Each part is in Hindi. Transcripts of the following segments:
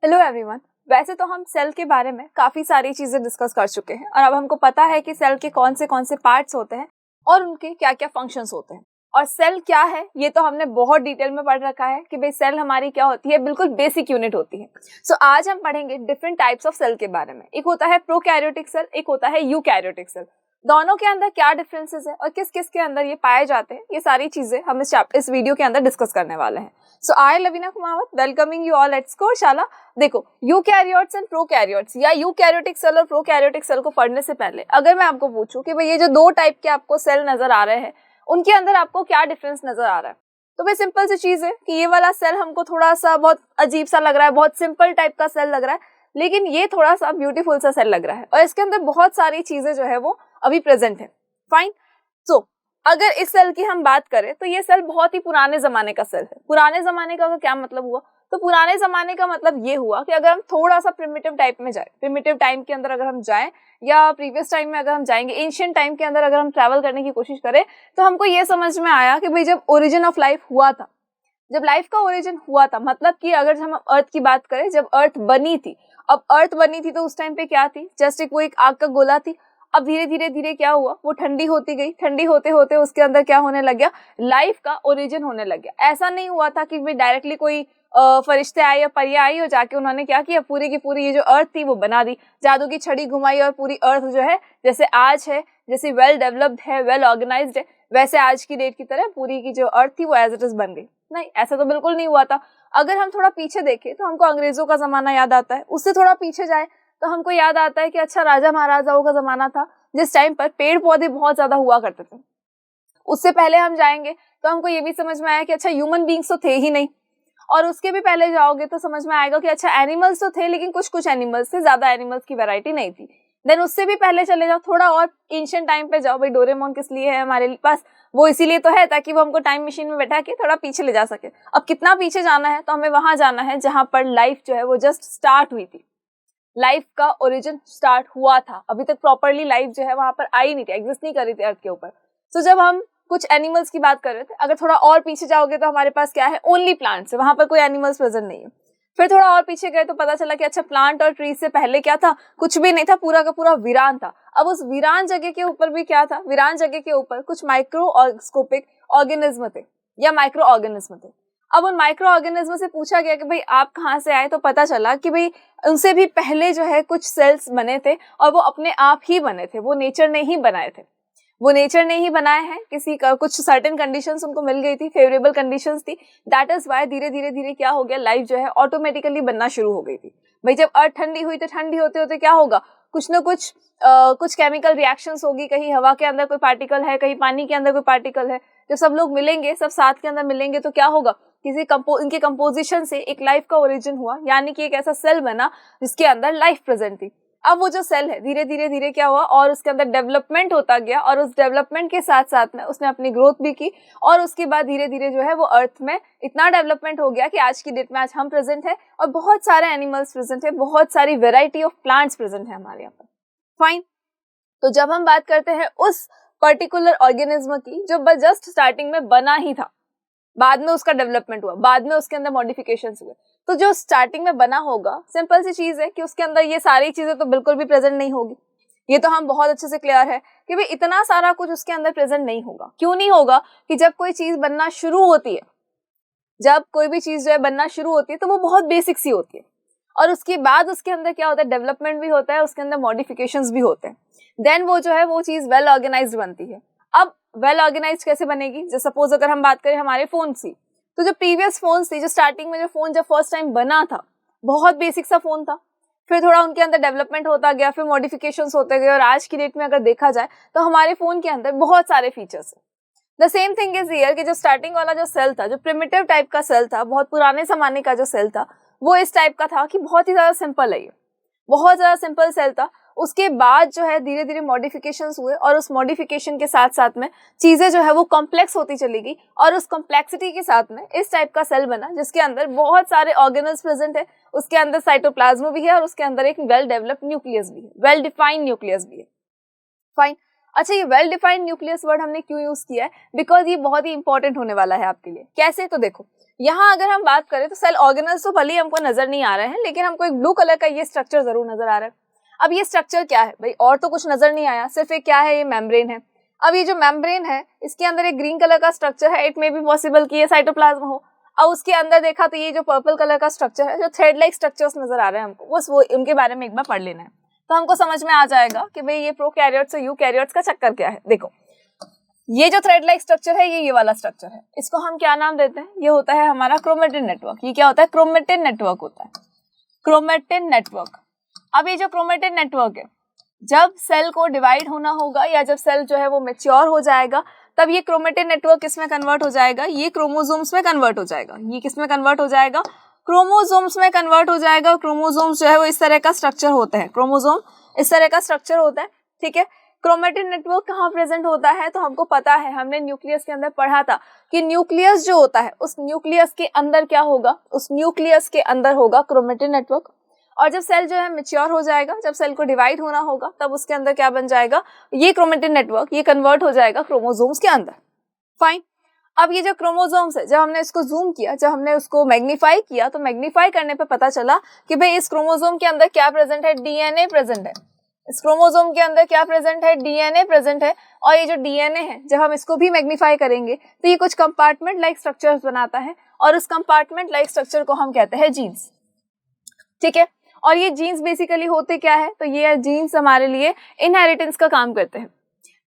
Hello everyone. वैसे तो हम सेल के बारे में काफ़ी सारी चीज़ें डिस्कस कर चुके हैं और अब हमको पता है कि सेल के कौन से पार्ट्स होते हैं और उनके क्या क्या फंक्शंस होते हैं। और सेल क्या है ये तो हमने बहुत डिटेल में पढ़ रखा है कि भाई सेल हमारी क्या होती है, बिल्कुल बेसिक यूनिट होती है। सो आज हम पढ़ेंगे डिफरेंट टाइप्स ऑफ सेल के बारे में। एक होता है प्रोकैरियोटिक सेल, एक होता है यूकैरियोटिक सेल। दोनों के अंदर क्या डिफरेंसेस है और किस किस के अंदर ये पाए जाते हैं, ये सारी चीज़ें हम इस वीडियो के अंदर डिस्कस करने वाले हैं। So I Lavina Kumawat welcoming you all at Scoreshala. देखो, यूकैरियोट्स एंड प्रोकैरियोट्स या यूकैरियोटिक सेल और प्रोकैरियोटिक सेल को पढ़ने से पहले अगर मैं आपको पूछूं कि भाई ये जो दो टाइप के आपको सेल नजर आ रहे हैं उनके अंदर आपको क्या डिफरेंस नजर आ रहा है, तो भाई सिंपल सी चीज है कि ये वाला सेल हमको थोड़ा सा बहुत अजीब सा लग रहा है, बहुत सिंपल टाइप का सेल लग रहा है, लेकिन ये थोड़ा सा ब्यूटीफुल सा सेल लग रहा है और इसके अंदर बहुत सारी चीजें जो है वो अभी प्रेजेंट है। फाइन। सो अगर इस सेल की हम बात करें तो ये सेल बहुत ही पुराने जमाने का सेल है। पुराने जमाने का क्या मतलब हुआ? तो पुराने जमाने का मतलब ये हुआ कि अगर हम थोड़ा सा प्रिमिटिव टाइप में जाए, प्रिमिटिव टाइम के अंदर अगर हम जाएं या प्रीवियस टाइम में अगर हम जाएंगे, एंशिएंट टाइम के अंदर अगर हम ट्रैवल करने की कोशिश करें, तो हमको ये समझ में आया कि भाई जब ओरिजिन ऑफ लाइफ हुआ था, जब लाइफ का ओरिजिन हुआ था, मतलब कि अगर हम अर्थ की बात करें, जब अर्थ बनी थी, अब अर्थ बनी थी तो उस टाइम पे क्या थी? जस्ट वो एक आग का गोला थी। अब धीरे धीरे धीरे क्या हुआ, वो ठंडी होती गई, ठंडी होते होते उसके अंदर क्या होने लग गया, लाइफ का ओरिजिन होने लग गया। ऐसा नहीं हुआ था कि भाई डायरेक्टली कोई फरिश्ते आए या परियां आई और जाके उन्होंने क्या किया, पूरी की पूरी ये जो अर्थ थी वो बना दी, जादू की छड़ी घुमाई और पूरी अर्थ जो है जैसे आज है, जैसे वेल डेवलप्ड है, वेल ऑर्गेनाइज्ड है, वैसे आज की डेट की तरह पूरी की जो अर्थ थी वो एज इट इज बन गई। नहीं, ऐसा तो बिल्कुल नहीं हुआ था। अगर हम थोड़ा पीछे देखें तो हमको अंग्रेजों का जमाना याद आता है, उससे थोड़ा पीछे जाए तो हमको याद आता है कि अच्छा राजा महाराजाओं का जमाना था, जिस टाइम पर पेड़ पौधे बहुत ज्यादा हुआ करते थे। उससे पहले हम जाएंगे तो हमको ये भी समझ में आया कि अच्छा ह्यूमन बींग्स तो थे ही नहीं, और उसके भी पहले जाओगे तो समझ में आएगा कि अच्छा एनिमल्स तो थे, लेकिन कुछ कुछ एनिमल्स थे, ज्यादा एनिमल्स की वैरायटी नहीं थी। देन उससे भी पहले चले जाओ, थोड़ा और एंशिएंट टाइम पे जाओ। भाई डोरेमोन किस लिए है हमारे पास? वो इसीलिए तो है ताकि वो हमको टाइम मशीन में बैठा के थोड़ा पीछे ले जा सके। अब कितना पीछे जाना है? तो हमें वहां जाना है जहां पर लाइफ जो है वो जस्ट स्टार्ट हुई थी, लाइफ का ओरिजिन स्टार्ट हुआ था। अभी तक प्रॉपरली लाइफ जो है वहां पर आई नहीं थी, एग्जिस्ट नहीं कर रही थी अर्थ के ऊपर। तो जब हम कुछ एनिमल्स की बात कर रहे थे, अगर थोड़ा और पीछे जाओगे तो हमारे पास क्या है, ओनली प्लांट्स है, वहां पर कोई एनिमल्स प्रेजेंट नहीं है। फिर थोड़ा और पीछे गए तो पता चला कि अच्छा प्लांट और ट्री से पहले क्या था, कुछ भी नहीं था, पूरा का पूरा वीरान था। अब उस वीरान जगह के ऊपर भी क्या था, वीरान जगह के ऊपर कुछ माइक्रोस्कोपिक ऑर्गेनिज्म थे या माइक्रो ऑर्गेनिज्म थे। अब उन माइक्रो ऑर्गेनिज्म से पूछा गया कि भाई आप कहाँ से आए, तो पता चला कि भाई उनसे भी पहले जो है कुछ सेल्स बने थे और वो अपने आप ही बने थे, वो नेचर ने ही बनाए थे, वो नेचर ने ही बनाए हैं। किसी का कुछ सर्टेन कंडीशंस उनको मिल गई थी, फेवरेबल कंडीशंस थी, दैट इज वाई धीरे धीरे धीरे क्या हो गया, लाइफ जो है ऑटोमेटिकली बनना शुरू हो गई थी। भाई जब अर्थ ठंडी हुई तो ठंडी होते होते क्या होगा, कुछ ना कुछ कुछ केमिकल रिएक्शंस होगी, कहीं हवा के अंदर कोई पार्टिकल है, कहीं पानी के अंदर कोई पार्टिकल है, जो सब लोग मिलेंगे, सब साथ के अंदर मिलेंगे तो क्या होगा, इनके कंपोजिशन से एक लाइफ का ओरिजिन हुआ, यानी कि एक ऐसा सेल बना जिसके अंदर लाइफ प्रेजेंट थी। अब वो जो सेल है धीरे धीरे धीरे क्या हुआ, और उसके अंदर डेवलपमेंट होता गया, और उस डेवलपमेंट के साथ साथ में उसने अपनी ग्रोथ भी की, और उसके बाद धीरे धीरे जो है वो अर्थ में इतना डेवलपमेंट हो गया कि आज की डेट में आज हम प्रेजेंट है और बहुत सारे एनिमल्स प्रेजेंट है, बहुत सारी वेराइटी ऑफ प्लांट्स प्रेजेंट है हमारे यहाँ पर। फाइन। तो जब हम बात करते हैं उस पर्टिकुलर ऑर्गेनिज्म की जो जस्ट स्टार्टिंग में बना ही था, बाद में उसका डेवलपमेंट हुआ, बाद में उसके अंदर मॉडिफिकेशंस हुए, तो जो स्टार्टिंग में बना होगा, सिंपल सी चीज है कि उसके अंदर ये सारी चीजें तो बिल्कुल भी प्रेजेंट नहीं होगी। ये तो हम बहुत अच्छे से क्लियर है कि भाई इतना सारा कुछ उसके अंदर प्रेजेंट नहीं होगा। क्यों नहीं होगा? कि जब कोई चीज बनना शुरू होती है, जब कोई भी चीज जो है बनना शुरू होती है तो वो बहुत बेसिक सी होती है, और उसके बाद उसके अंदर क्या होता है, डेवलपमेंट भी होता है, उसके अंदर मॉडिफिकेशंस भी होते हैं, देन वो जो है वो चीज वेल ऑर्गेनाइज्ड बनती है। अब वेल ऑर्गेनाइज्ड कैसे बनेगी? जैसे सपोज अगर हम बात करें हमारे फोन की, तो जो प्रीवियस फोन थी, जो स्टार्टिंग में जो फोन जब फर्स्ट टाइम बना था, बहुत बेसिक सा फोन था, फिर थोड़ा उनके अंदर डेवलपमेंट होता गया, फिर मॉडिफिकेशंस होते गए, और आज की डेट में अगर देखा जाए तो हमारे फोन के अंदर बहुत सारे फीचर्स हैं। The same thing is here कि जो स्टार्टिंग वाला जो सेल था, जो प्रिमिटिव टाइप का सेल था, बहुत पुराने जमाने का जो सेल था, वो इस टाइप का था कि बहुत ही ज्यादा सिंपल है, ये बहुत ज्यादा सिंपल सेल था। उसके बाद जो है धीरे धीरे मॉडिफिकेशंस हुए, और उस मॉडिफिकेशन के साथ साथ में चीजें जो है वो कॉम्प्लेक्स होती चली गई, और उस कॉम्प्लेक्सिटी के साथ में इस टाइप का सेल बना जिसके अंदर बहुत सारे ऑर्गेनल्स प्रेजेंट है, उसके अंदर साइटोप्लाज्म भी है, और उसके अंदर एक वेल डेवलप्ड न्यूक्लियस भी है, वेल डिफाइंड न्यूक्लियस भी है। फाइन। अच्छा, ये वेल डिफाइंड न्यूक्लियस वर्ड हमने क्यों यूज किया है? बिकॉज ये बहुत ही इंपॉर्टेंट होने वाला है आपके लिए। कैसे? तो देखो, यहाँ अगर हम बात करें तो सेल ऑर्गेनल्स तो भले ही हमको नजर नहीं आ रहे हैं, लेकिन हमको एक ब्लू कलर का ये स्ट्रक्चर जरूर नजर आ रहा है। अब ये स्ट्रक्चर क्या है भाई? और तो कुछ नजर नहीं आया, सिर्फ एक क्या है, ये मेम्ब्रेन है। अब ये जो मेम्ब्रेन है, इसके अंदर एक ग्रीन कलर का स्ट्रक्चर है। इट मे बी पॉसिबल कि ये साइटोप्लाज्म हो। और उसके अंदर देखा तो ये जो पर्पल कलर का स्ट्रक्चर है, जो थ्रेड लाइक स्ट्रक्चर्स नजर आ रहे हैं हमको, बस वो उनके बारे में एक बार पढ़ लेना है, तो हमको समझ में आ जाएगा कि भाई ये प्रोकैरियोट्स और यूकैरियोट्स का चक्कर क्या है। देखो, ये जो थ्रेड लाइक स्ट्रक्चर है, ये वाला स्ट्रक्चर है, इसको हम क्या नाम देते हैं? ये होता है हमारा क्रोमेटिन नेटवर्क। ये क्या होता है? क्रोमेटिन नेटवर्क होता है, क्रोमेटिन नेटवर्क। अब ये जो क्रोमेटिन नेटवर्क है, जब सेल को डिवाइड होना होगा या जब सेल जो है वो मैच्योर हो जाएगा, तब ये क्रोमेटिन नेटवर्क किसमें कन्वर्ट हो जाएगा? ये क्रोमोसोम्स में कन्वर्ट हो जाएगा। ये किसमें कन्वर्ट हो जाएगा? क्रोमोसोम्स में कन्वर्ट हो जाएगा। क्रोमोसोम्स जो है वो इस तरह का स्ट्रक्चर होते हैं, क्रोमोसोम इस तरह का स्ट्रक्चर होता है, ठीक है। क्रोमेटिन नेटवर्क कहाँ प्रेजेंट होता है? तो हमको पता है, हमने न्यूक्लियस के अंदर पढ़ा था कि न्यूक्लियस जो होता है, उस न्यूक्लियस के अंदर क्या होगा? उस न्यूक्लियस के अंदर होगा क्रोमेटिन नेटवर्क। और जब सेल जो है मैच्योर हो जाएगा, जब सेल को डिवाइड होना होगा, तब उसके अंदर क्या बन जाएगा? ये क्रोमेटिन नेटवर्क, ये कन्वर्ट हो जाएगा क्रोमोसोम्स के अंदर। फाइन। अब ये जो क्रोमोसोम्स है, जब हमने इसको जूम किया, जब हमने उसको मैग्नीफाई किया, तो मैग्नीफाई करने पे पता चला कि भाई इस क्रोमोसोम के अंदर क्या प्रेजेंट है? डीएनए प्रेजेंट है। इस क्रोमोसोम के अंदर क्या प्रेजेंट है? डीएनए प्रेजेंट है। और ये जो डीएनए है, जब हम इसको भी मैग्नीफाई करेंगे तो ये कुछ कंपार्टमेंट लाइक स्ट्रक्चर्स बनाता है, और उस कंपार्टमेंट लाइक स्ट्रक्चर को हम कहते हैं जीन्स, ठीक है। और ये जीन्स बेसिकली होते क्या है? तो ये जीन्स हमारे लिए इनहेरिटेंस का काम करते हैं।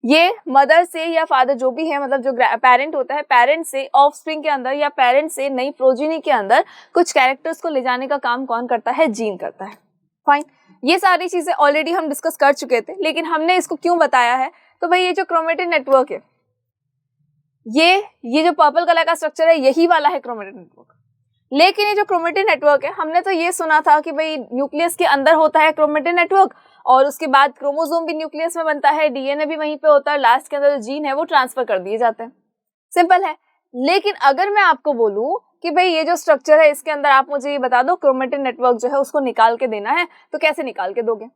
ये मदर से या फादर जो भी है, मतलब जो पेरेंट होता है, पेरेंट से ऑफस्प्रिंग के अंदर या पेरेंट से नई प्रोजेनी के अंदर कुछ कैरेक्टर्स को ले जाने का काम कौन करता है? जीन करता है। फाइन। ये सारी चीजें ऑलरेडी हम डिस्कस कर चुके थे, लेकिन हमने इसको क्यों बताया है? तो भाई ये जो क्रोमेटिन नेटवर्क है, ये जो पर्पल कलर का स्ट्रक्चर है, यही वाला है क्रोमेटिन नेटवर्क। लेकिन ये जो क्रोमेटिन नेटवर्क है, हमने तो ये सुना था कि भाई न्यूक्लियस के अंदर होता है क्रोमेटिन नेटवर्क, और उसके बाद क्रोमोसोम भी न्यूक्लियस में बनता है, डीएनए भी वहीं पे होता है, लास्ट के अंदर जो जीन है वो ट्रांसफर कर दिए जाते हैं। सिंपल है। लेकिन अगर मैं आपको बोलूं कि भाई ये जो स्ट्रक्चर है, इसके अंदर आप मुझे ये बता दो क्रोमेटिन नेटवर्क जो है उसको निकाल के देना है, तो कैसे निकाल के दोगे?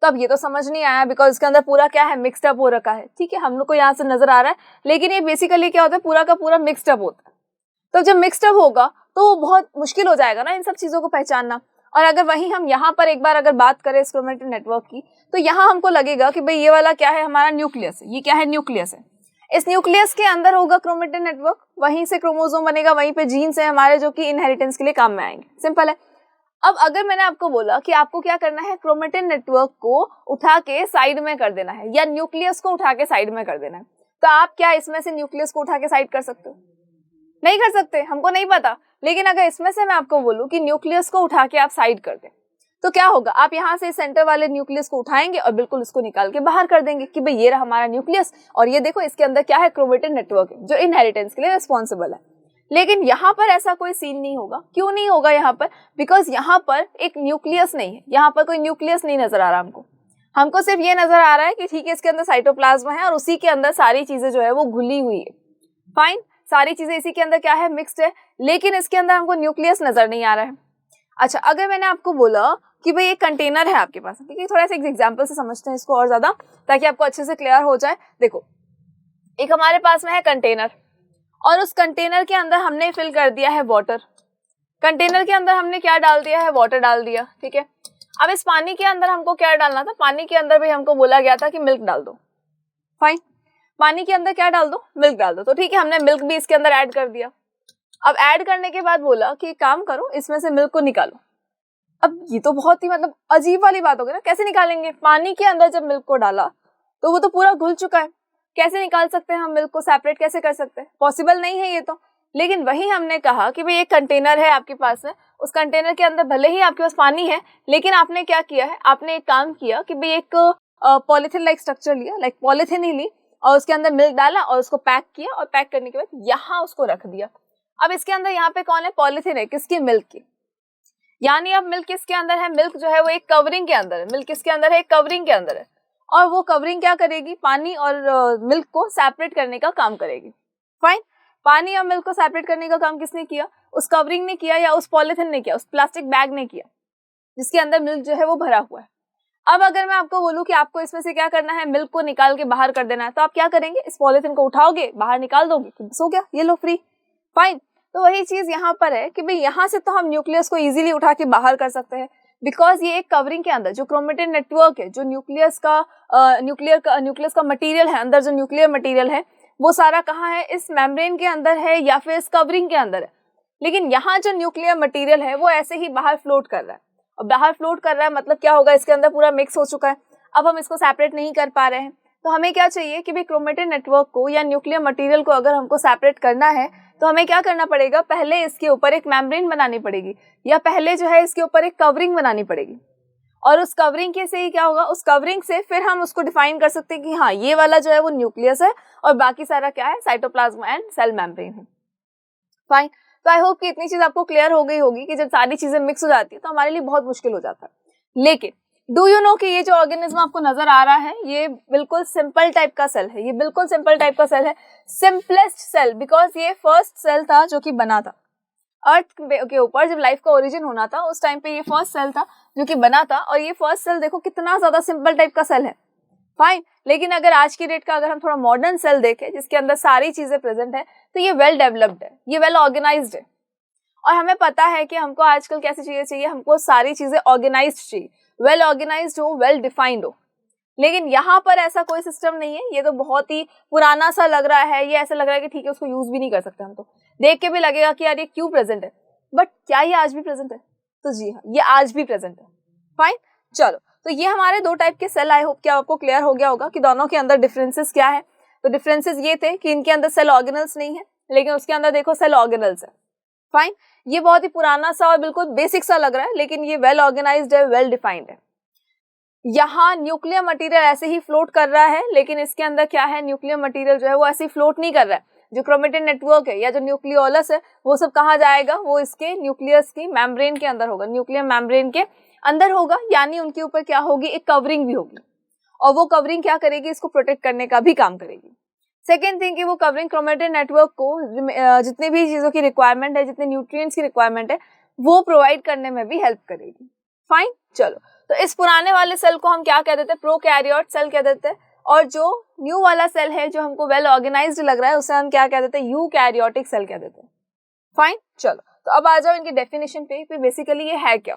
तो अब ये तो समझ नहीं आया, बिकॉज इसके अंदर पूरा क्या है? मिक्सड अप हो रखा है, ठीक है, हम लोग को यहाँ से नजर आ रहा है, लेकिन ये बेसिकली क्या होता है? पूरा का पूरा मिक्सड अप होता है। तो जब मिक्सड अप होगा तो बहुत मुश्किल हो जाएगा ना इन सब चीजों को पहचानना। और अगर वहीं हम यहाँ पर एक बार अगर बात करें इस क्रोमेटिन नेटवर्क की, तो यहाँ हमको लगेगा कि भाई ये वाला क्या है? हमारा न्यूक्लियस है। ये क्या है? न्यूक्लियस है। इस न्यूक्लियस के अंदर होगा क्रोमेटिन नेटवर्क, वहीं से क्रोमोसोम बनेगा, वहीं पे जीन्स है हमारे जो कि इनहेरिटेंस के लिए काम में आएंगे। सिंपल है। अब अगर मैंने आपको बोला कि आपको क्या करना है? क्रोमेटिन नेटवर्क को उठा के साइड में कर देना है, या न्यूक्लियस को उठा के साइड में कर देना है, तो आप क्या इसमें से न्यूक्लियस को उठा के साइड कर सकते हो? नहीं कर सकते, हमको नहीं पता। लेकिन अगर इसमें से मैं आपको बोलूं कि न्यूक्लियस को उठा के आप साइड कर दें, तो क्या होगा? आप यहाँ से सेंटर वाले न्यूक्लियस को उठाएंगे और बिल्कुल इसको निकाल के बाहर कर देंगे कि भाई ये रहा हमारा न्यूक्लियस, और ये देखो इसके अंदर क्या है? क्रोमेटिन नेटवर्क है, जो इनहेरिटेंस के लिए रिस्पॉन्सिबल है। लेकिन यहाँ पर ऐसा कोई सीन नहीं होगा। क्यों नहीं होगा यहाँ पर? बिकॉज यहाँ पर एक न्यूक्लियस नहीं है, यहाँ पर कोई न्यूक्लियस नहीं नजर आ रहा हमको सिर्फ ये नजर आ रहा है कि ठीक है, इसके अंदर साइटोप्लाज्म है और उसी के अंदर सारी चीजें जो है वो घुली हुई है। फाइन। सारी चीजें इसी के अंदर क्या है? मिक्स्ड है, लेकिन इसके अंदर हमको न्यूक्लियस नजर नहीं आ रहा है। अच्छा, अगर मैंने आपको बोला कि भाई एक कंटेनर है आपके पास, ठीक है, थोड़ा सा एग्जांपल से समझते हैं इसको और ज्यादा, ताकि आपको अच्छे से क्लियर हो जाए। देखो, एक हमारे पास में है कंटेनर, और उस कंटेनर के अंदर हमने फिल कर दिया है वाटर। कंटेनर के अंदर हमने क्या डाल दिया है? वाटर डाल दिया, ठीक है। अब इस पानी के अंदर हमको क्या डालना था? पानी के अंदर भी हमको बोला गया था कि मिल्क डाल दो। फाइन। पानी के अंदर क्या डाल दो? मिल्क डाल दो। तो ठीक है, हमने मिल्क भी इसके अंदर ऐड कर दिया। अब ऐड करने के बाद बोला कि काम करो, इसमें से मिल्क को निकालो। अब ये तो बहुत ही मतलब अजीब वाली बात हो गई ना, कैसे निकालेंगे? पानी के अंदर जब मिल्क को डाला तो वो तो पूरा घुल चुका है, कैसे निकाल सकते हैं हम? मिल्क को सेपरेट कैसे कर सकते हैं? पॉसिबल नहीं है ये तो। लेकिन वही हमने कहा कि भाई एक कंटेनर है आपके पास में, उस कंटेनर के अंदर भले ही आपके पास पानी है, लेकिन आपने क्या किया है? आपने एक काम किया कि भाई एक पॉलिथीन लाइक स्ट्रक्चर लिया, लाइक पॉलिथीन ही ली, और उसके अंदर मिल्क डाला और उसको पैक किया, और पैक करने के बाद यहाँ उसको रख दिया। अब इसके अंदर यहाँ पे कौन है? पॉलिथीन है, किसकी? मिल्क की। यानी अब मिल्क किसके अंदर है? मिल्क जो है वो एक कवरिंग के अंदर है। मिल्क किसके अंदर है? एक कवरिंग के अंदर है। और वो कवरिंग क्या करेगी? पानी और मिल्क को सेपरेट करने का काम करेगी। फाइन। पानी और मिल्क को सेपरेट करने का काम किसने किया? उस कवरिंग ने किया, या उस पॉलिथीन ने किया, उस प्लास्टिक बैग ने किया जिसके अंदर मिल्क जो है वो भरा हुआ है। अब अगर मैं आपको बोलूं कि आपको इसमें से क्या करना है, मिल्क को निकाल के बाहर कर देना है, तो आप क्या करेंगे, इस पॉलिथीन को उठाओगे, बाहर निकाल दोगे, तो बस हो गया, ये लो फ्री, फाइन। तो वही चीज यहाँ पर है कि भाई यहाँ से तो हम न्यूक्लियस को इजीली उठा के बाहर कर सकते हैं, बिकॉज ये एक कवरिंग के अंदर जो क्रोमेटिन नेटवर्क है, जो न्यूक्लियस का मटेरियल है, अंदर जो न्यूक्लियर मटेरियल है वो सारा कहाँ है, इस मेम्ब्रेन के अंदर है या फिर इस कवरिंग के अंदर है। लेकिन यहाँ जो न्यूक्लियर मटेरियल है वो ऐसे ही बाहर फ्लोट कर रहा है, और बाहर फ्लोट कर रहा है मतलब क्या होगा, इसके अंदर पूरा मिक्स हो चुका है, अब हम इसको सेपरेट नहीं कर पा रहे हैं। तो हमें क्या चाहिए कि भाई क्रोमेटिन नेटवर्क को या न्यूक्लियर मटेरियल को अगर हमको सेपरेट करना है तो हमें क्या करना पड़ेगा, पहले इसके ऊपर एक मेम्ब्रेन बनानी पड़ेगी, या पहले जो है इसके ऊपर एक कवरिंग बनानी पड़ेगी, और उस कवरिंग के से ही क्या होगा, उस कवरिंग से फिर हम उसको डिफाइन कर सकते हैं कि हाँ ये वाला जो है वो न्यूक्लियस है और बाकी सारा क्या है, साइटोप्लाज्म एंड सेल मेम्ब्रेन है, फाइन। तो आई होप कि इतनी चीज आपको क्लियर हो गई होगी कि जब सारी चीजें मिक्स हो जाती है तो हमारे लिए बहुत मुश्किल हो जाता है। लेकिन डू यू नो कि ये जो ऑर्गेनिज्म आपको नजर आ रहा है ये बिल्कुल सिंपल टाइप का सेल है, ये बिल्कुल सिंपल टाइप का सेल है, सिंपलेस्ट सेल, बिकॉज ये फर्स्ट सेल था जो कि बना था अर्थ के ऊपर, जब लाइफ का ओरिजिन होना था उस टाइम पे ये फर्स्ट सेल था जो कि बना था, और ये फर्स्ट सेल देखो कितना ज्यादा सिंपल टाइप का सेल है, फाइन। लेकिन अगर आज की डेट का अगर हम थोड़ा मॉडर्न सेल देखें जिसके अंदर सारी चीजें प्रेजेंट है, तो ये वेल डेवलप्ड है, ये वेल ऑर्गेनाइज्ड है, और हमें पता है कि हमको आजकल कैसी चीजें चाहिए, हमको सारी चीजें ऑर्गेनाइज्ड चाहिए, वेल ऑर्गेनाइज्ड हो, वेल डिफाइंड हो। लेकिन यहाँ पर ऐसा कोई सिस्टम नहीं है, ये तो बहुत ही पुराना सा लग रहा है, ये ऐसा लग रहा है कि ठीक है उसको यूज भी नहीं कर सकते हम, तो देख के भी लगेगा कि यार ये क्यों प्रेजेंट है, बट क्या ये आज भी प्रेजेंट है, तो जी हाँ ये आज भी प्रेजेंट है, फाइन। चलो, तो ये हमारे दो टाइप के सेल, आई होप कि आपको क्लियर हो गया होगा कि दोनों के अंदर डिफरेंसेस क्या है। तो डिफरेंसेस ये थे कि इनके अंदर सेल ऑर्गेनल्स नहीं है, लेकिन उसके अंदर देखो सेल ऑर्गेनल्स है, फाइन। ये बहुत ही पुराना सा और बिल्कुल बेसिक सा लग रहा है, लेकिन ये वेल ऑर्गेनाइज्ड है, वेल डिफाइंड है। यहाँ न्यूक्लियर मटेरियल ऐसे ही फ्लोट कर रहा है, लेकिन इसके अंदर क्या है, न्यूक्लियर मटेरियल जो है वो ऐसे ही फ्लोट नहीं कर रहा है, जो क्रोमेटिन नेटवर्क है या जो न्यूक्लियोलस है वो सब कहाँ जाएगा, वो इसके न्यूक्लियस की मेम्ब्रेन के अंदर होगा, न्यूक्लियर मेम्ब्रेन के अंदर होगा, यानी उनके ऊपर क्या होगी, एक कवरिंग भी होगी, और वो कवरिंग क्या करेगी, इसको प्रोटेक्ट करने का भी काम करेगी। सेकेंड थिंग कि वो कवरिंग क्रोमेटिन नेटवर्क को जितने भी चीजों की रिक्वायरमेंट है, जितने न्यूट्रिएंट्स की रिक्वायरमेंट है वो प्रोवाइड करने में भी हेल्प करेगी, फाइन। चलो, तो इस पुराने वाले सेल को हम क्या कह देते हैं, प्रोकैरियोट सेल कह देते हैं, और जो न्यू वाला सेल है जो हमको वेल ऑर्गेनाइज्ड लग रहा है उसे हम क्या कह देते हैं, यूकैरियोटिक सेल कह देते हैं, फाइन। चलो, तो अब आ जाओ इनकी डेफिनेशन पे बेसिकली ये है क्या।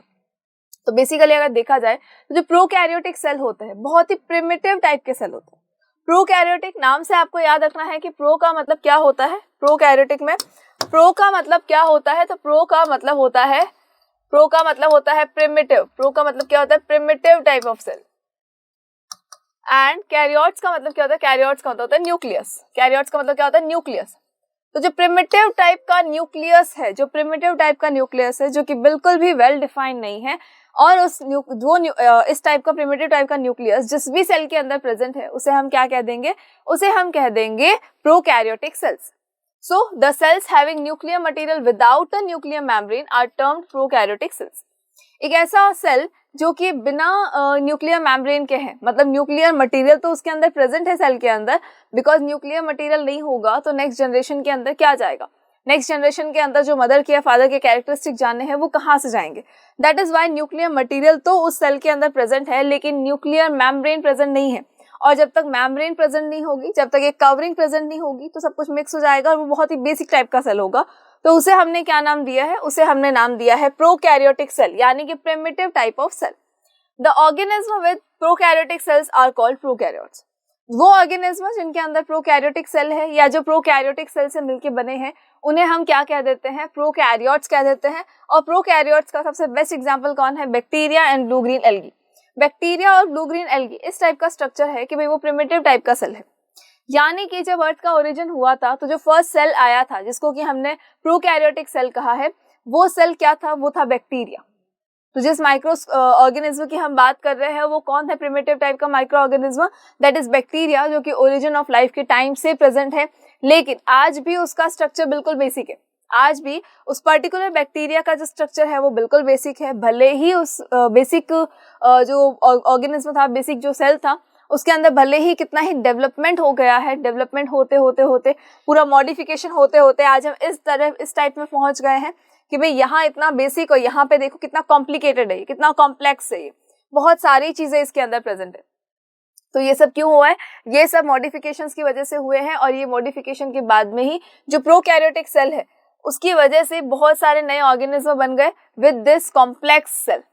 तो बेसिकली अगर देखा जाए तो जो प्रोकैरियोटिक सेल होते हैं बहुत ही प्रिमिटिव टाइप के सेल होते हैं। प्रोकैरियोटिक नाम से आपको याद रखना है कि प्रो का मतलब क्या होता है, प्रोकैरियोटिक में प्रो का मतलब क्या होता है, तो प्रो का मतलब होता है प्रिमिटिव, प्रो का मतलब क्या होता है, primitive type of cell, and कैरियोट्स का मतलब क्या होता है, कैरियोट्स का मतलब होता है न्यूक्लियस, कैरियोट्स का मतलब क्या होता है, न्यूक्लियस। तो जो प्रिमिटिव टाइप का न्यूक्लियस है, जो कि बिल्कुल भी वेल डिफाइंड नहीं है, और इस टाइप का प्रिमिटिव टाइप का न्यूक्लियस जिस भी सेल के अंदर प्रेजेंट है उसे हम क्या कह देंगे, उसे हम कह देंगे prokaryotic cells. So the cells having nuclear material without a nuclear membrane are termed prokaryotic cells. एक ऐसा सेल जो कि बिना न्यूक्लियर मेम्ब्रेन के है, मतलब न्यूक्लियर मटेरियल तो उसके अंदर प्रेजेंट है सेल के अंदर, बिकॉज न्यूक्लियर मटेरियल नहीं होगा तो नेक्स्ट जनरेशन के अंदर क्या जाएगा, नेक्स्ट जनरेशन के अंदर जो मदर के या फादर के कैरेक्टरिस्टिक जानने हैं वो कहाँ से जाएंगे। That is why nuclear material तो उस सेल के अंदर प्रेजेंट है, लेकिन न्यूक्लियर मेम्ब्रेन प्रेजेंट नहीं है, और जब तक मेम्ब्रेन प्रेजेंट नहीं होगी, जब तक एक कवरिंग प्रेजेंट नहीं होगी, तो सब कुछ मिक्स हो जाएगा और वो बहुत ही बेसिक टाइप का सेल होगा। तो उसे हमने क्या नाम दिया है, उसे हमने नाम दिया है प्रोकैरियोटिक सेल, यानी कि primitive type of cell. The organism with prokaryotic cells are called prokaryotes. वो ऑर्गेनिज्म जिनके अंदर प्रोकैरियोटिक सेल है या जो प्रोकैरियोटिक सेल से मिलकर बने हैं उन्हें हम क्या कह देते हैं, प्रोकैरियोट्स कह देते हैं। और प्रोकैरियोट्स का सबसे बेस्ट एग्जांपल कौन है, bacteria and blue green algae. Bacteria और ब्लू ग्रीन एल्गी इस टाइप का स्ट्रक्चर है कि भाई वो प्रिमिटिव टाइप का सेल है, यानी कि जब अर्थ का ओरिजिन हुआ था तो जो फर्स्ट सेल आया था जिसको कि हमने प्रोकैरियोटिक सेल कहा है, वो सेल क्या था, वो था बैक्टीरिया। तो जिस माइक्रो ऑर्गेनिज्म की हम बात कर रहे हैं वो कौन है, प्रिमिटिव टाइप का micro organism, that is bacteria, जो कि ओरिजिन ऑफ लाइफ के टाइम से प्रेजेंट है, लेकिन आज भी उसका स्ट्रक्चर बिल्कुल बेसिक है। आज भी उस पर्टिकुलर बैक्टीरिया का जो स्ट्रक्चर है वो बिल्कुल बेसिक है, भले ही उस बेसिक जो ऑर्गेनिज्म था, बेसिक जो सेल था, उसके अंदर भले ही कितना ही डेवलपमेंट हो गया है, डेवलपमेंट होते होते पूरा मॉडिफिकेशन होते होते आज हम इस टाइप में पहुंच गए हैं कि भाई यहाँ इतना बेसिक और यहाँ पे देखो कितना कॉम्प्लिकेटेड है, कितना कॉम्प्लेक्स है ये, बहुत सारी चीजें इसके अंदर प्रेजेंट है। तो ये सब क्यों हुआ है? ये सब मॉडिफिकेशंस की वजह से हुए हैं, और ये मॉडिफिकेशन के बाद में ही जो प्रोकैरियोटिक सेल है उसकी वजह से बहुत सारे नए ऑर्गेनिज्म बन गए with this complex cell.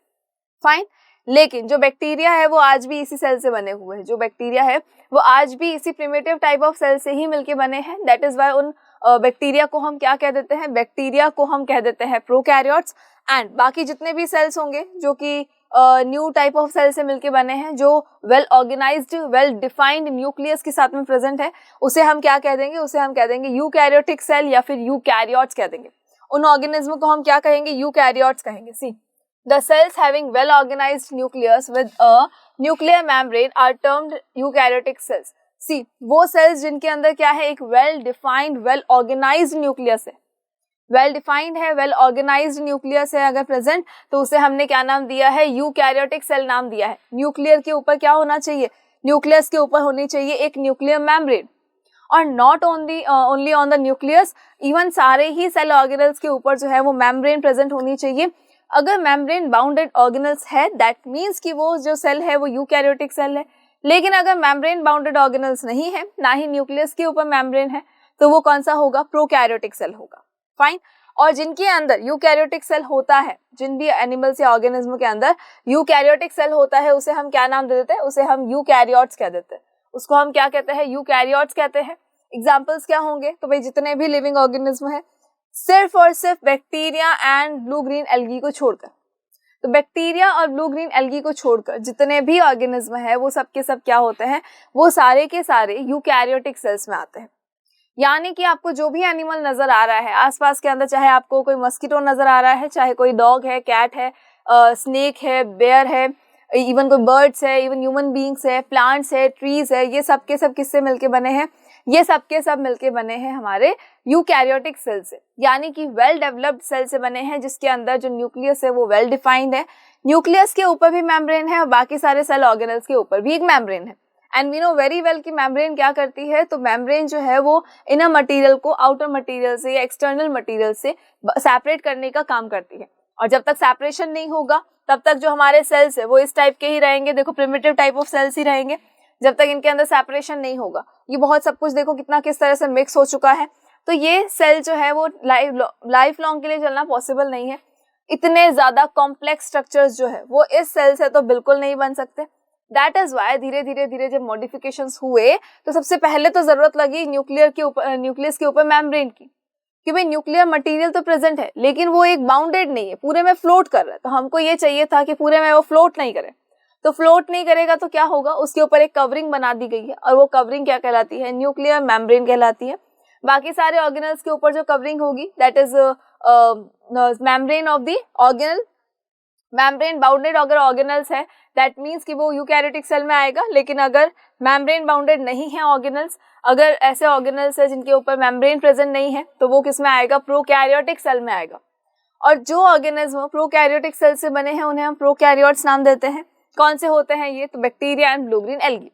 Fine. लेकिन जो बैक्टीरिया है वो आज भी इसी सेल से बने हुए हैं, जो बैक्टीरिया है वो आज भी इसी प्रिमिटिव टाइप ऑफ सेल से ही मिलके बने हैं। दैट इज वाई उन बैक्टीरिया को हम क्या कह देते हैं? बैक्टीरिया को हम कह देते हैं प्रोकैरियोट्स। एंड बाकी जितने भी सेल्स होंगे जो कि न्यू टाइप ऑफ सेल से मिलके बने हैं, जो well organised well defined nucleus के साथ में प्रेजेंट है, उसे हम क्या कह देंगे? उसे हम कह देंगे यूकैरियोटिक सेल या फिर यूकैरियोट्स कह देंगे। उन ऑर्गेनिज्म को हम क्या कहेंगे? यूकैरियोट्स कहेंगे। सी the cells having well organized nucleus with a nuclear membrane are termed eukaryotic cells. See, वो cells जिनके अंदर क्या है? एक well defined well organized nucleus है, well defined है, well organized nucleus है अगर present, तो उसे हमने क्या नाम दिया है? eukaryotic cell नाम दिया है। न्यूक्लियर के ऊपर क्या होना चाहिए? न्यूक्लियस के ऊपर होनी चाहिए एक न्यूक्लियर मेम्ब्रेन, और not only on the nucleus, even सारे ही सेल ऑर्गेनल्स के ऊपर जो है वो मेम्ब्रेन प्रेजेंट होनी चाहिए। अगर मेम्ब्रेन बाउंडेड ऑर्गेनल्स है दैट मीन्स कि वो जो सेल है वो यूकैरियोटिक सेल है। लेकिन अगर मेम्ब्रेन बाउंडेड ऑर्गेनल्स नहीं है, ना ही न्यूक्लियस के ऊपर मेम्ब्रेन है, तो वो कौन सा होगा? प्रोकैरियोटिक सेल होगा। फाइन। और जिनके अंदर यूकैरियोटिक सेल होता है, जिन भी एनिमल्स या ऑर्गेनिज्म के अंदर यूकैरियोटिक सेल होता है, उसे हम क्या नाम दे देते हैं? उसे हम यूकैरियोट्स कह देते हैं। उसको हम क्या कहते हैं? यूकैरियोट्स कहते हैं। एग्जाम्पल्स क्या होंगे? तो भाई जितने भी लिविंग ऑर्गेनिज्म है, सिर्फ और सिर्फ bacteria and blue green algae को छोड़कर, तो बैक्टीरिया और ब्लू ग्रीन एल्गी को छोड़कर जितने भी ऑर्गेनिज्म है वो सब के सब क्या होते हैं? वो सारे के सारे यूकैरियोटिक सेल्स में आते हैं। यानी कि आपको जो भी एनिमल नजर आ रहा है आसपास के अंदर, चाहे आपको कोई मस्कीटो नजर आ रहा है, चाहे कोई डॉग है, कैट है, स्नेक है, बेयर है, इवन कोई बर्ड्स है, इवन ह्यूमन बीइंग्स है, प्लांट्स है, ट्रीज है, ये सब के सब किससे मिलके बने हैं? ये सब के सब मिलके बने हैं हमारे यूकैरियोटिक सेल से, यानी कि वेल डेवलप्ड सेल से बने हैं, जिसके अंदर जो न्यूक्लियस है वो वेल डिफाइंड है। न्यूक्लियस के ऊपर भी मेम्ब्रेन है और बाकी सारे सेल ऑर्गेनल्स के ऊपर भी एक मेम्ब्रेन है। And we know very well कि मेम्ब्रेन क्या करती है? तो मेम्ब्रेन जो है वो इनर मटेरियल को आउटर मटेरियल से या एक्सटर्नल मटेरियल से सेपरेट करने का काम करती है। और जब तक सेपरेशन नहीं होगा तब तक जो हमारे सेल्स है वो इस टाइप के ही रहेंगे। देखो, प्रिमिटिव टाइप ऑफ सेल्स ही रहेंगे जब तक इनके अंदर सेपरेशन नहीं होगा। ये बहुत सब कुछ देखो कितना किस तरह से मिक्स हो चुका है। तो ये सेल जो है वो लाइफ लॉन्ग के लिए चलना पॉसिबल नहीं है। इतने ज्यादा कॉम्प्लेक्स स्ट्रक्चर्स जो है वो इस सेल से तो बिल्कुल नहीं बन सकते। दैट इज वाई धीरे धीरे जब मॉडिफिकेशंस हुए तो सबसे पहले तो जरूरत लगी न्यूक्लियस के ऊपर मेम्ब्रेन की, कि भाई न्यूक्लियर मटेरियल तो प्रेजेंट है लेकिन वो एक बाउंडेड नहीं है, पूरे में फ्लोट कर रहा है। तो हमको ये चाहिए था कि पूरे में वो फ्लोट नहीं करे। तो फ्लोट नहीं करेगा तो क्या होगा? उसके ऊपर एक कवरिंग बना दी गई है, और वो कवरिंग क्या कहलाती है? न्यूक्लियर मेम्ब्रेन कहलाती है। बाकी सारे ऑर्गेनल्स के ऊपर जो कवरिंग होगी that is membrane of the organelle. Membrane bounded अगर ऑर्गेनल्स है दैट मीन्स कि वो यूकैरियोटिक सेल में आएगा। लेकिन अगर मेम्ब्रेन बाउंडेड नहीं है ऑर्गेनल्स, अगर ऐसे ऑर्गेनल्स है जिनके ऊपर मेम्ब्रेन प्रेजेंट नहीं है, तो वो किस में आएगा? प्रोकैरियोटिक सेल में आएगा। और जो ऑर्गेनिज्म प्रोकैरियोटिक सेल से बने हैं उन्हें हम प्रोकैरियोट्स नाम देते हैं। कौन से होते हैं ये? तो bacteria and blue green algae.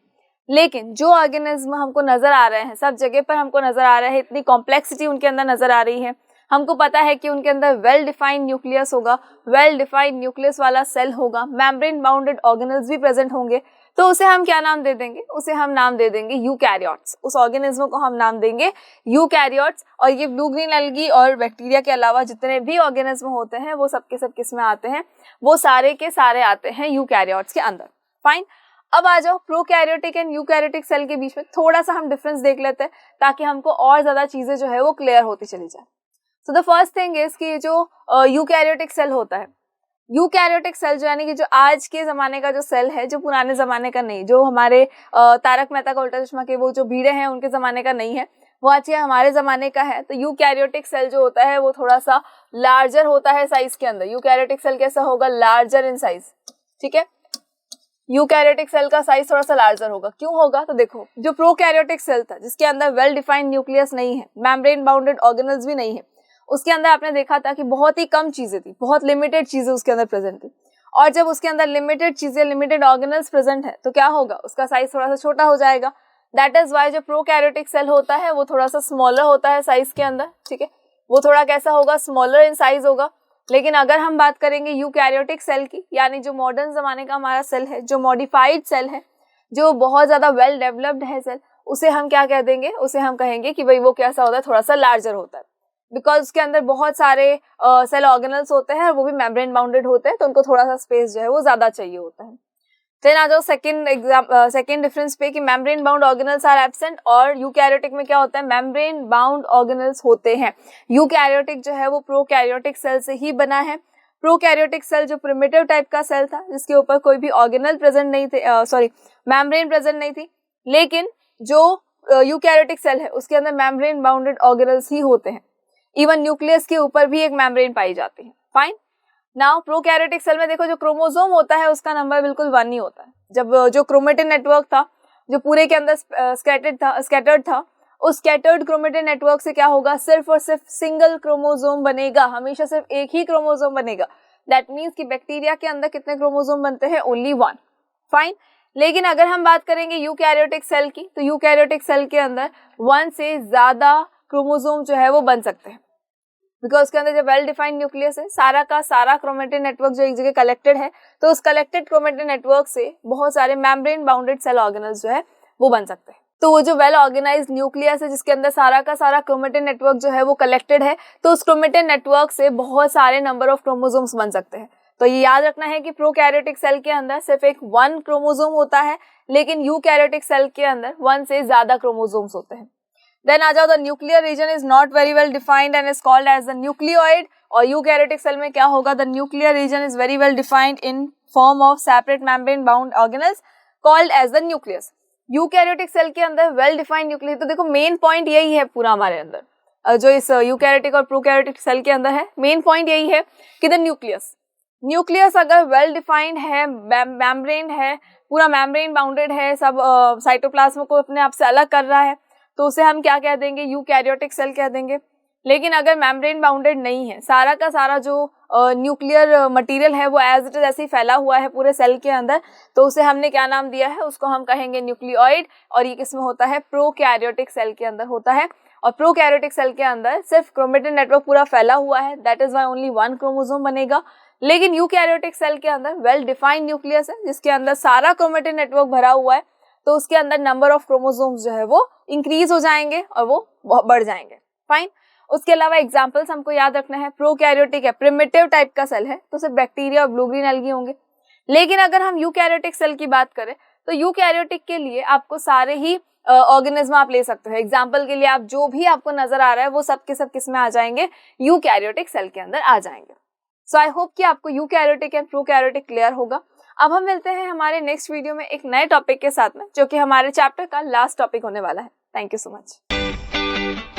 लेकिन जो ऑर्गेनिज्म हमको नजर आ रहे हैं, सब जगह पर हमको नजर आ रहा है, इतनी कॉम्प्लेक्सिटी उनके अंदर नजर आ रही है, हमको पता है कि उनके अंदर वेल डिफाइंड न्यूक्लियस होगा, वेल डिफाइंड न्यूक्लियस वाला सेल होगा, मेम्ब्रेन बाउंडेड ऑर्गेनल्स भी प्रेजेंट होंगे, तो उसे हम क्या नाम दे देंगे? उसे हम नाम दे देंगे यूकैरियोट्स। उस ऑर्गेनिज्म को हम नाम देंगे यूकैरियोट्स। और ये ब्लू ग्रीन एल्गी और बैक्टीरिया के अलावा जितने भी ऑर्गेनिज्म होते हैं वो सबके सब किस में आते हैं? वो सारे के सारे आते हैं यूकैरियोट्स के अंदर। फाइन। अब आ जाओ प्रोकैरियोटिक एंड यूकैरियोटिक सेल के बीच में थोड़ा सा हम डिफरेंस देख लेते हैं ताकि हमको और ज्यादा चीजें जो है वो क्लियर होती चली जाए। So the first thing is कि जो यूकैरियोटिक सेल होता है, यूकैरियोटिक सेल जो यानी कि जो आज के जमाने का जो सेल है, जो पुराने जमाने का नहीं, जो हमारे तारक मेहता का उल्टा चश्मा के वो जो भीड़े हैं उनके जमाने का नहीं है, वो आज के हमारे जमाने का है। तो यूकैरियोटिक सेल जो होता है वो थोड़ा सा लार्जर होता है साइज के अंदर। यूकैरियोटिक सेल कैसा होगा? Larger in size. ठीक है, यूकैरियोटिक सेल का साइज थोड़ा सा लार्जर होगा। क्यों होगा? तो देखो, जो प्रोकैरियोटिक सेल था जिसके अंदर वेल डिफाइंड न्यूक्लियस नहीं है, मेम्ब्रेन बाउंडेड ऑर्गेनल्स भी नहीं है, उसके अंदर आपने देखा था कि बहुत ही कम चीजें थी, बहुत लिमिटेड चीजें उसके अंदर प्रेजेंट थी। और जब उसके अंदर लिमिटेड चीजें, लिमिटेड ऑर्गेनल्स प्रेजेंट है तो क्या होगा? उसका साइज थोड़ा सा छोटा हो जाएगा। दैट इज वाई जो प्रोकैरियोटिक सेल होता है वो थोड़ा सा स्मॉलर होता है साइज के अंदर। ठीक है, वो थोड़ा कैसा होगा? स्मॉलर इन साइज होगा। लेकिन अगर हम बात करेंगे यूकैरियोटिक सेल की, यानी जो मॉडर्न जमाने का हमारा सेल है, जो मॉडिफाइड सेल है, जो बहुत ज्यादा वेल डेवलप्ड है सेल, उसे हम क्या कह देंगे, उसे हम कहेंगे कि भाई वो कैसा होता है, थोड़ा सा लार्जर होता है, बिकॉज उसके अंदर बहुत सारे सेल ऑर्गेनल्स होते हैं और वो भी मेम्ब्रेन बाउंडेड होते हैं, तो उनको थोड़ा सा स्पेस जो है वो ज्यादा चाहिए होता है। देन आ जाओ सेकंड डिफरेंस पे कि membrane bound organelles are absent, और यूकैरियोटिक में क्या होता है, मेम्ब्रेन बाउंड ऑर्गेनल्स होते हैं। यूकैरियोटिक जो है वो प्रोकैरियोटिक सेल से ही बना है। प्रोकैरियोटिक सेल जो प्रिमिटिव टाइप का सेल था, जिसके ऊपर कोई भी ऑर्गेनल प्रेजेंट नहीं थे, मेम्ब्रेन प्रेजेंट नहीं थी, लेकिन जो यूकैरियोटिक सेल है उसके अंदर मेम्ब्रेन बाउंडेड ऑर्गेनल्स ही होते हैं। इवन न्यूक्लियस के ऊपर भी एक मेम्ब्रेन पाई जाती है। फाइन। नाउ प्रोकैरियोटिक सेल में देखो, जो क्रोमोसोम होता है उसका नंबर बिल्कुल 1 ही होता है। जब जो क्रोमेटिन नेटवर्क था, जो पूरे के अंदर स्कैटर्ड था, उस स्कैटर्ड क्रोमेटिन नेटवर्क से क्या होगा, सिर्फ और सिर्फ सिंगल क्रोमोसोम बनेगा, हमेशा सिर्फ एक ही क्रोमोसोम बनेगा। दैट मीन्स कि बैक्टीरिया के अंदर कितने क्रोमोसोम बनते हैं, ओनली 1। फाइन। लेकिन अगर हम बात करेंगे यूकैरियोटिक सेल की, तो यूकैरियोटिक सेल के अंदर 1 से ज्यादा क्रोमोसोम जो है वो बन सकते हैं, बिकॉज उसके अंदर जो वेल डिफाइंड न्यूक्लियस है, सारा का सारा क्रोमेटिन नेटवर्क जो एक जगह कलेक्टेड है, तो उस कलेक्टेड क्रोमेटिन नेटवर्क से बहुत सारे मेम्ब्रेन बाउंडेड सेल ऑर्गेनल्स जो है वो बन सकते हैं। तो वो जो वेल ऑर्गेनाइज्ड न्यूक्लियस है, जिसके अंदर सारा का सारा क्रोमेटिन नेटवर्क जो है वो कलेक्टेड है, तो उस क्रोमेटिन नेटवर्क से बहुत सारे नंबर ऑफ क्रोमोसोम्स बन सकते हैं। तो ये याद रखना है कि प्रोकैरियोटिक सेल के अंदर सिर्फ एक 1 क्रोमोसोम होता है, लेकिन यूकैरियोटिक सेल के अंदर 1 से ज्यादा क्रोमोसोम्स होते हैं। देन आ जाओ, the nuclear region is not very well defined and is called as the nucleoid. और यूकैरियोटिक सेल में क्या होगा, the nuclear region is very well defined in form of separate membrane bound organelles called as the nucleus. Eukaryotic cell के अंदर वेल डिफाइंड न्यूक्लियस, तो देखो मेन पॉइंट यही है पूरा हमारे अंदर, जो इस यूकैरियोटिक और प्रोकैरियोटिक सेल के अंदर है, मेन पॉइंट यही है कि द न्यूक्लियस अगर वेल डिफाइंड है, मेम्ब्रेन है, पूरा मेम्ब्रेन बाउंडेड है, सब साइटोप्लाज्म को अपने आप से अलग कर रहा है, तो उसे हम क्या कह देंगे, यूकैरियोटिक सेल कह देंगे। लेकिन अगर मेम्ब्रेन बाउंडेड नहीं है, सारा का सारा जो न्यूक्लियर मटेरियल है वो एज इट इज ऐसे ही फैला हुआ है पूरे सेल के अंदर, तो उसे हमने क्या नाम दिया है, उसको हम कहेंगे न्यूक्लियोइड। और ये किसमें होता है, प्रोकैरियोटिक सेल के अंदर होता है। और प्रोकैरियोटिक सेल के अंदर सिर्फ क्रोमेटिन नेटवर्क पूरा फैला हुआ है, that is why only 1 chromosome बनेगा। लेकिन यूकैरियोटिक सेल के अंदर वेल डिफाइंड न्यूक्लियस है, जिसके अंदर सारा क्रोमेटिन नेटवर्क भरा हुआ है, तो उसके अंदर नंबर ऑफ क्रोमोसोम्स जो है वो इंक्रीज हो जाएंगे और वो बढ़ जाएंगे। फाइन। उसके अलावा एग्जांपल्स हमको याद रखना है, प्रोकैरियोटिक है, प्रिमिटिव टाइप का सेल है, तो सिर्फ बैक्टीरिया और ब्लू ग्रीन एल्गी होंगे। लेकिन अगर हम यूकैरियोटिक सेल की बात करें, तो यूकैरियोटिक के लिए आपको सारे ही ऑर्गेनिज्म आप ले सकते हो। एग्जाम्पल के लिए आप जो भी आपको नजर आ रहा है वो सब के सब किस में आ जाएंगे, यूकैरियोटिक सेल के अंदर आ जाएंगे। सो आई होप कि आपको यूकैरियोटिक एंड प्रोकैरियोटिक क्लियर होगा। अब हम मिलते हैं हमारे नेक्स्ट वीडियो में एक नए टॉपिक के साथ में, जो कि हमारे चैप्टर का लास्ट टॉपिक होने वाला है। Thank you so much.